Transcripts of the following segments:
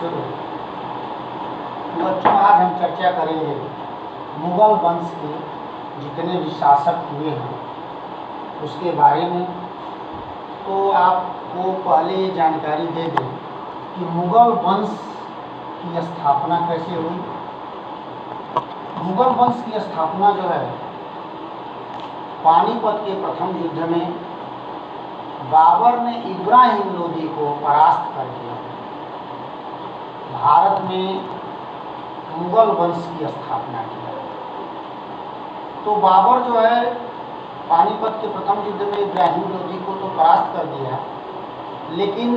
चलो बच्चों, आज हम चर्चा करेंगे मुगल वंश के जितने भी शासक हुए हैं उसके बारे में। तो आपको पहले ये जानकारी दे दें कि मुगल वंश की स्थापना कैसे हुई। मुगल वंश की स्थापना जो है, पानीपत के प्रथम युद्ध में बाबर ने इब्राहिम लोदी को परास्त करके भारत में मुगल वंश की स्थापना की। तो बाबर जो है पानीपत के प्रथम युद्ध में इब्राहिम लोदी को तो परास्त कर दिया, लेकिन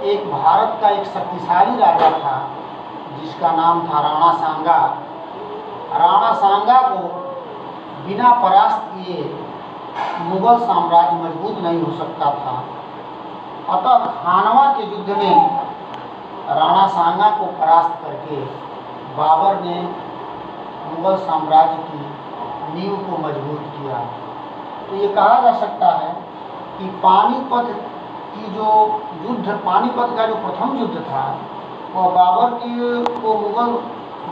एक भारत का एक शक्तिशाली राजा था जिसका नाम था राणा सांगा। राणा सांगा को बिना परास्त किए मुगल साम्राज्य मजबूत नहीं हो सकता था। अतः खानवा के युद्ध में राणा सांगा को परास्त करके बाबर ने मुगल साम्राज्य की नींव को मजबूत किया। तो ये कहा जा सकता है कि पानीपत की जो युद्ध, पानीपत का जो प्रथम युद्ध था, वह बाबर को मुगल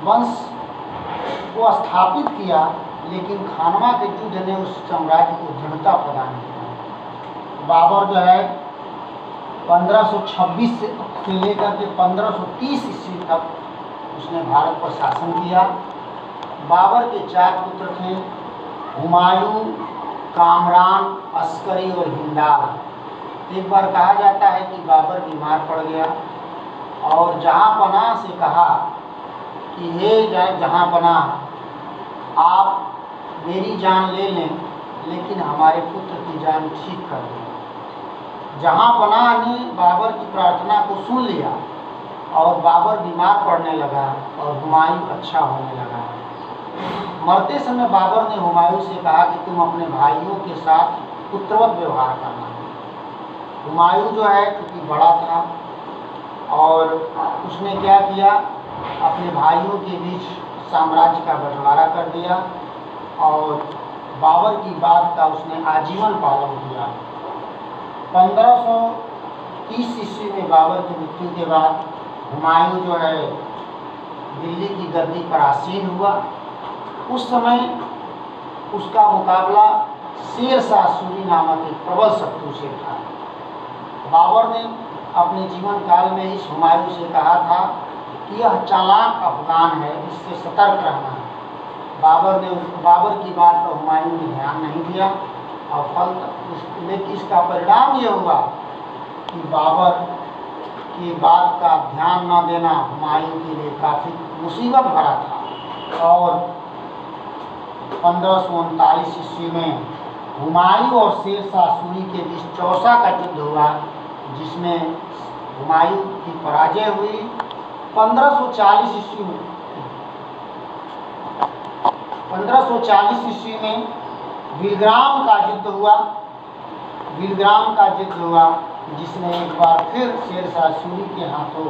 वंश को स्थापित किया, लेकिन खानवा के युद्ध ने उस साम्राज्य को दृढ़ता प्रदान किया। बाबर जो है 1526 से लेकर के 1530 ईस्वी तक उसने भारत पर शासन किया। बाबर के 4 पुत्र थे, हुमायूं, कामरान, अस्करी और हिंदाल। एक बार कहा जाता है कि बाबर बीमार पड़ गया और जहाँपनाह से कहा कि हे जहाँपनाह, आप मेरी जान ले लें लेकिन हमारे पुत्र की जान ठीक कर दें। जहाँपनाह ने बाबर की प्रार्थना को सुन लिया और बाबर बीमार पड़ने लगा और हुमायूं अच्छा होने लगा। मरते समय बाबर ने हुमायूं से कहा कि तुम अपने भाइयों के साथ पुत्रवत व्यवहार करना। हुमायूं जो है क्योंकि बड़ा था और उसने क्या किया, अपने भाइयों के बीच साम्राज्य का बंटवारा कर दिया और बाबर की बात का उसने आजीवन पालन किया। 1530 ईस्वी में बाबर की मृत्यु के बाद हुमायूं जो है दिल्ली की गद्दी पर आसीन हुआ। उस समय उसका मुकाबला शेर शाह सूरी नामक एक प्रबल शत्रु से था। बाबर ने अपने जीवन काल में इस हुमायूं से कहा था कि यह चालाक अफगान है, इससे सतर्क रहना है। बाबर की बात पर हुमायूं ने ध्यान नहीं दिया और लेकिन इसका परिणाम ये हुआ कि बाबर की बात का ध्यान न देना हुमायूं के लिए काफ़ी मुसीबत भरा था। और 1539 ईस्वी में हुमायूं और शेर शाह सूरी के बीच चौसा का युद्ध हुआ, जिसमें हुमायूं की पराजय हुई। 1540 ईस्वी में बिलग्राम का युद्ध हुआ जिसमें एक बार फिर शेर शाह सूरी के हाथों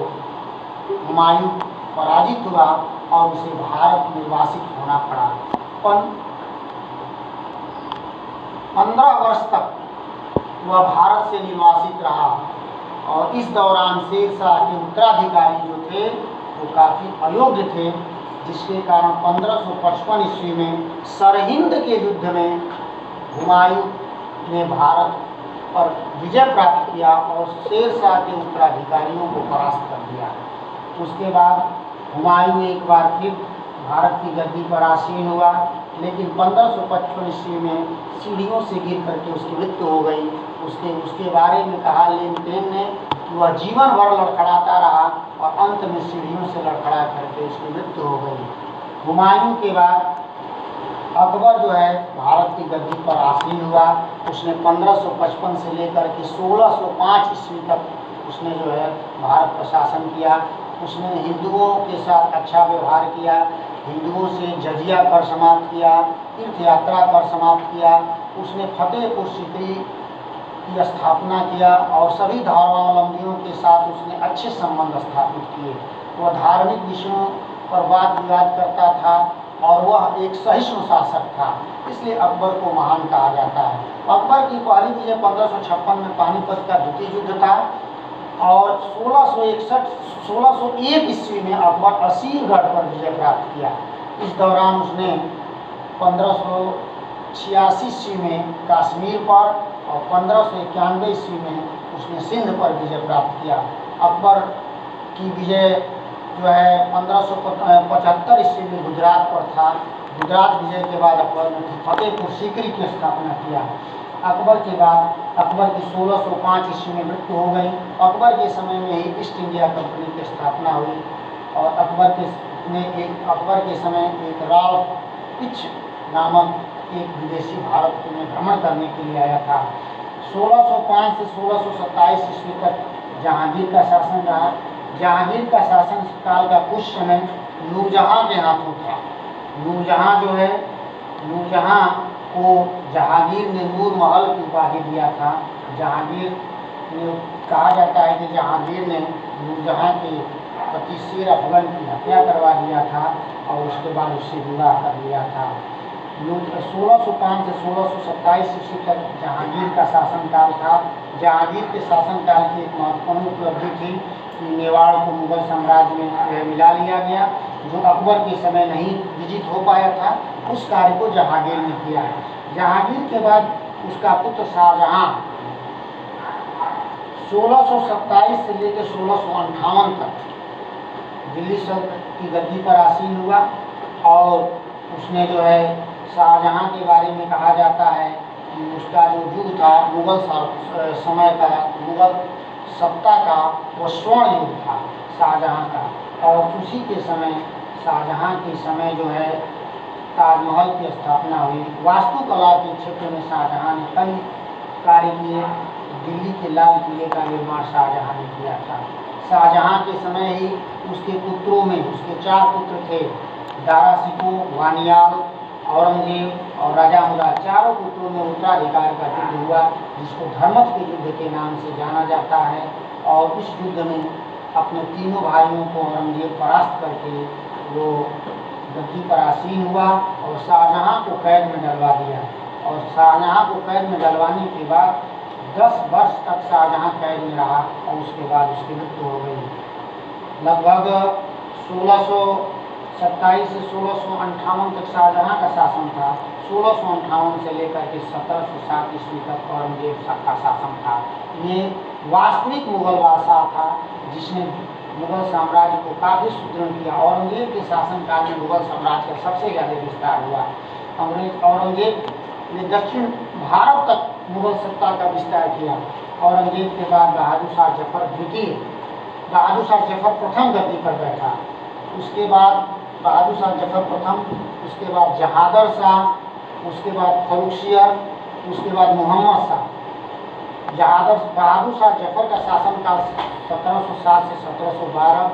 हुमायूं पराजित हुआ और उसे भारत निर्वासित होना पड़ा। 15 वर्ष तक वह भारत से निर्वासित रहा और इस दौरान शेर शाह के उत्तराधिकारी जो थे वो काफ़ी अयोग्य थे, जिसके कारण 1555 ईस्वी में सरहिंद के युद्ध में हुमायूं ने भारत पर विजय प्राप्त किया और शेर शाह के उत्तराधिकारियों को परास्त कर दिया। उसके बाद हुमायूं एक बार फिर भारत की गद्दी पर आसीन हुआ, लेकिन 1555 ईस्वी में सीढ़ियों से गिर करके उसकी मृत्यु हो गई। उसके बारे में कहा लेन-देन ने कि वह जीवन भर लड़खड़ाता रहा और अंत में सीढ़ियों से लड़खड़ा करके उसकी मृत्यु हो गई। हुमायूं के बाद अकबर जो है भारत की गद्दी पर आसीन हुआ। उसने 1555 से लेकर के 1605 ईस्वी तक उसने जो है भारत पर शासन किया। उसने हिंदुओं के साथ अच्छा व्यवहार किया, हिंदुओं से जजिया कर समाप्त किया, तीर्थ यात्रा कर समाप्त किया। उसने फतेहपुर सीकरी की स्थापना किया और सभी धर्मावलंबियों के साथ उसने अच्छे संबंध स्थापित किए। वह धार्मिक विषयों पर वाद विवाद करता था और वह एक सहिष्णु शासक था, इसलिए अकबर को महान कहा जाता है। अकबर की पहली विजय 1556 में पानीपत का द्वितीय युद्ध था। और 1601 ईस्वी में अकबर असीरगढ़ पर विजय प्राप्त किया। इस दौरान उसने 1586 ईस्वी में कश्मीर पर और 1591 ईस्वी में उसने सिंध पर विजय प्राप्त किया। अकबर की विजय जो है 1575 ईस्वी में गुजरात पर था। गुजरात विजय के बाद अकबर ने फतेहपुर सीकरी की स्थापना किया। अकबर के बाद अकबर की 1605 ईस्वी में मृत्यु हो गई। अकबर के समय में ही ईस्ट इंडिया कंपनी की स्थापना हुई और अकबर के समय एक राल्फ पिच नामक एक विदेशी भारत में भ्रमण करने के लिए आया था। 1605 से 1627 ईस्वी तक जहांगीर का शासन रहा। जहांगीर का शासन काल का कुछ समय नूरजहां के हाथों था। नूरजहां जो है, नूरजहां को जहांगीर ने नूर महल की उपाधि दिया था। जहांगीर ने कहा जाता है कि जहांगीर ने नूरजहां के पति शेर अफगन की हत्या करवा दिया था और उसके बाद उससे विवाह कर लिया था। 1605 से 1627 ईस्वी तक जहांगीर का शासनकाल था। जहांगीर के शासनकाल की एक महत्वपूर्ण उपलब्धि थी कि मेवाड़ को मुगल साम्राज्य में मिला लिया गया, जो अकबर के समय नहीं विजित हो पाया था। उस कार्य को जहांगीर ने किया है। जहांगीर के बाद उसका पुत्र शाहजहां 1627 से लेकर 1658 तक दिल्ली सल्तनत की गद्दी पर आसीन हुआ और उसने जो है शाहजहां के बारे में कहा जाता है कि उसका जो युग था मुगल समय का, मुगल सत्ता का वो स्वर्ण युग था शाहजहां का। और उसी के समय शाहजहां के समय जो है ताजमहल की स्थापना हुई। वास्तुकला के क्षेत्र में शाहजहां ने कई कार्य किए। दिल्ली के लाल किले का निर्माण शाहजहां ने किया था। शाहजहां के समय ही उसके पुत्रों में उसके 4 पुत्र थे, दारा शिकोह, वानियाल, औरंगजेब और राजा मुराद। चारों पुत्रों में उत्तराधिकार का युद्ध हुआ, जिसको धर्मथ के युद्ध के नाम से जाना जाता है। और इस युद्ध में अपने तीनों भाइयों को औरंगजेब परास्त करके वो गद्दी पर आसीन हुआ और शाहजहां को कैद में डलवा दिया। और शाहजहां को कैद में डलवाने के बाद 10 वर्ष तक शाहजहां कैद में रहा और उसके बाद उसकी मृत्यु हो गई। लगभग 1627 से 1658 तक शाहजहां का शासन था। 1658 से लेकर के 1707 ईस्वी तक औरंगजेब का शासन था। ये वास्तविक मुगल बादशाह था जिसने मुगल साम्राज्य को काफ़ी सुदृढ़ किया। औरंगजेब के शासनकाल में मुगल साम्राज्य का सबसे ज़्यादा विस्तार हुआ। औरंगजेब ने दक्षिण भारत तक मुगल सत्ता का विस्तार किया। औरंगजेब के बाद बहादुर शाह जफर द्वितीय, बहादुर शाह जफर प्रथम गद्दी पर बैठा। उसके बाद बहादुर शाह जफर प्रथम, उसके बाद जहादर शाह, उसके बाद फरुखसियर, उसके बाद मोहम्मद शाह। बहादुर शाह जफर का शासनकाल 1707 से 1712,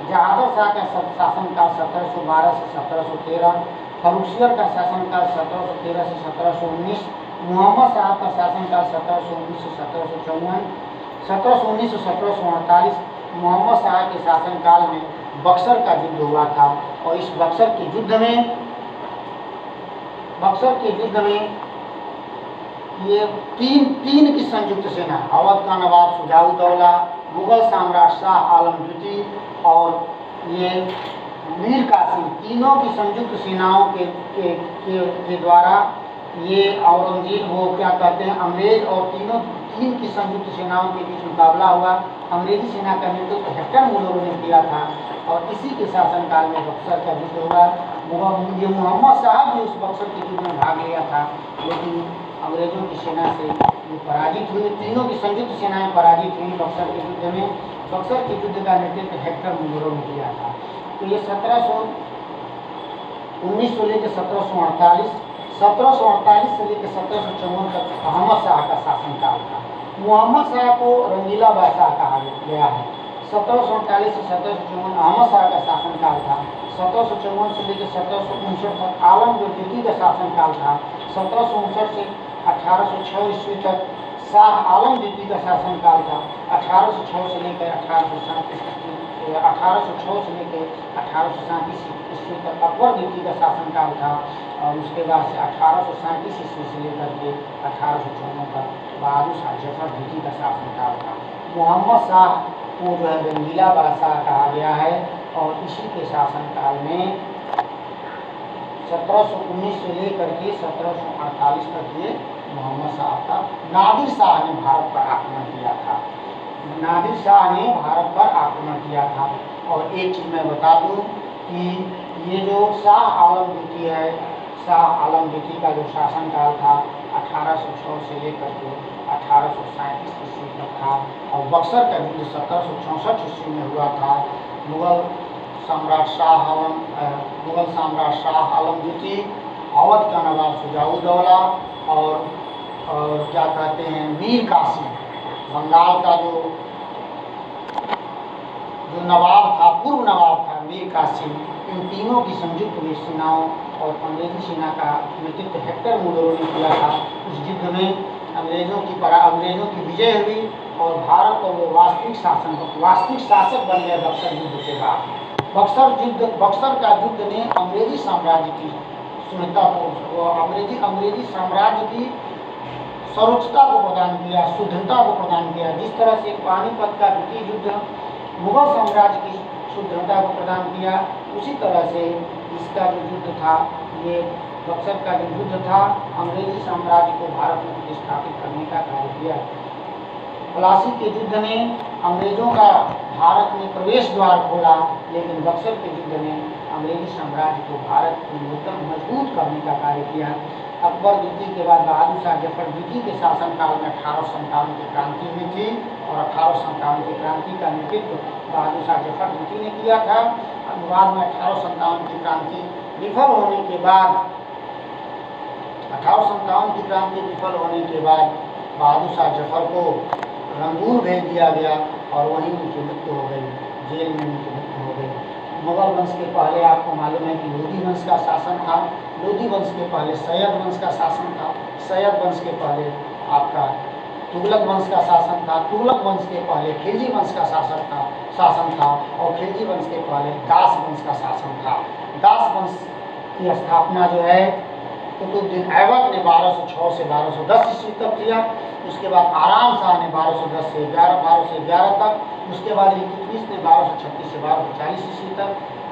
जहादर शाह का शासनकाल 1712 से 1713, फरुखसियर का शासनकाल 1713 से 1719, मोहम्मद साहब का शासनकाल 1719 से 1754, 1719 से 1748। मोहम्मद शाह के शासनकाल में बक्सर का युद्ध हुआ था और इस बक्सर के युद्ध में ये तीन की संयुक्त सेना, अवध का नवाब शुजाउद्दौला, मुगल सम्राट शाह आलम द्वितीय और ये मीर कासिम, तीनों की संयुक्त सेनाओं के द्वारा ये औरंगजेब वो क्या कहते हैं अंग्रेज और तीन की संयुक्त सेनाओं के बीच मुकाबला हुआ। अंग्रेजी सेना का नेतृत्व हेक्टर मुल्लों ने किया था और इसी के शासनकाल में बक्सर का युद्ध हुआ। ये मोहम्मद साहब भी उस बक्सर के युद्ध में भाग लिया था, लेकिन अंग्रेजों की सेना से ये पराजित हुई। तीनों की संयुक्त सेनाएं पराजित हुई बक्सर के युद्ध में। बक्सर के युद्ध का नेतृत्व हेक्टर मुल्लों ने किया था। तो ये 1900 से लेकर 1748, 1748 से लेकर 1754 तक मोहम्मद शाह का शासनकाल था। मोहम्मद शाह को रंगीला बादशाह कहा गया है। 1748 से 1754 अहमद शाह का शासनकाल था। 1754 से लेकर 1759 तक आलमगीर द्वितीय का शासनकाल था। 1759 से 1806 ईस्वी तक शाह आलम द्वितीय का शासनकाल था। 1806 से लेकर 1837 ईस्वी तक अकबर द्वितीय का शासनकाल था और उसके बाद से 1837 ईस्वी से लेकर के 1854 तक बहादुर शाह जफर द्वितीय का शासनकाल था। मोहम्मद शाह को जो है रंगीला बादशाह कहा गया है और इसी के शासनकाल में 1719 से लेकर के 1748 तक ये मोहम्मद शाह था। नादिर शाह ने भारत पर आक्रमण किया था। नादिर शाह ने भारत पर आक्रमण किया था। और एक चीज़ मैं बता दूं कि ये जो शाह आलम द्वितीय है, शाह आलम द्वितीय का जो शासनकाल था 1806 से लेकर के 1837 ईस्वी तक था। और बक्सर का युद्ध 1764 ईस्वी में हुआ था। मुगल सम्राट शाह आलम द्वितीय, अवध का नवाब शुजाउद्दौला और क्या कहते हैं मीर कासिम, बंगाल का जो नवाब था, पूर्व नवाब था मीर कासिम, इन तीनों की संयुक्त सेनाओं और अंग्रेजी सेना का नेतृत्व हेक्टर मुगलों ने किया था। उस युद्ध में अंग्रेजों की विजय हुई और भारत को वो वास्तविक शासक बन गए बक्सर युद्ध के बाद। बक्सर का युद्ध ने अंग्रेजी साम्राज्य की सुंदरता को, अंग्रेजी साम्राज्य की सर्वोच्चता को प्रदान किया, शुद्धता को प्रदान किया। जिस तरह से पानीपत का द्वितीय युद्ध मुगल साम्राज्य की शुद्धता को प्रदान किया, उसी तरह से इसका जो युद्ध था, ये बक्सर का जो युद्ध था, अंग्रेजी साम्राज्य को भारत में प्रतिष्ठापित करने का कार्य किया। प्लासी के युद्ध ने अंग्रेजों का भारत में प्रवेश द्वार खोला, लेकिन बक्सर के युद्ध ने अंग्रेजी साम्राज्य को भारत में नूतन मजबूत करने का कार्य किया। अकबर द्वितीय के बाद बहादुर शाह जफर द्वितीय के शासनकाल में 1857 की क्रांति हुई थी और 1857 की क्रांति का नेतृत्व बहादुर शाह जफर द्वितीय ने किया था। बाद में 1857 की क्रांति विफल होने के बाद बहादुर शाह जफर को रंगून भेज दिया गया और वहीं उनकी मृत्यु हो गई, जेल में उनकी मृत्यु हो गई। मुगल वंश के पहले आपको मालूम है कि लोधी वंश का शासन था, लोधी वंश के पहले सैयद वंश का शासन था, सैयद वंश के पहले आपका तुगलक वंश का शासन था, तुगलक वंश के पहले खिलजी वंश का शासन था और खिलजी वंश के पहले दास वंश का शासन था। दास वंश की स्थापना जो है कुतुबुद्दीन ऐबक ने 1206 से 1210 ईस्वी तक किया। उसके बाद आराम शाह ने 1210 से 1211 तक, उसके बाद इल्तुतमिश ने 1236 से 1240 ईस्वी तक,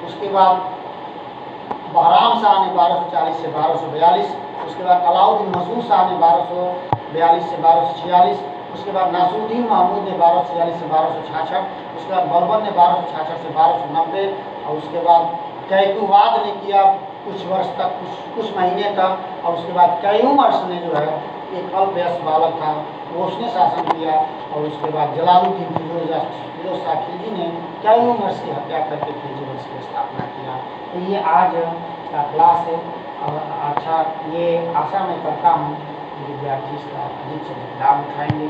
उसके बाद बहराम शाह ने 1240 से 1242, उसके बाद अलाउद्दीन मसूद शाह ने 1242 से 1246, उसके बाद नासरुद्दीन महमूद ने 1246 से 1266, उसके बाद बर्बर ने 1266 से 1290 और उसके बाद कैकुवाद ने किया कुछ वर्ष तक, कुछ महीने तक, और उसके बाद कयूम अर्श ने जो है एक अल्पवयस्क बालक था वो उसने शासन किया और उसके बाद जलालुद्दीन फिरोज शाह खिलजी ने कयूम अर्श की हत्या करके खिलजी वंश की स्थापना किया। तो ये आज का क्लास है और अच्छा ये आशा मैं करता हूँ विद्यार्थी इसका अधिक से लाभ उठाएंगे।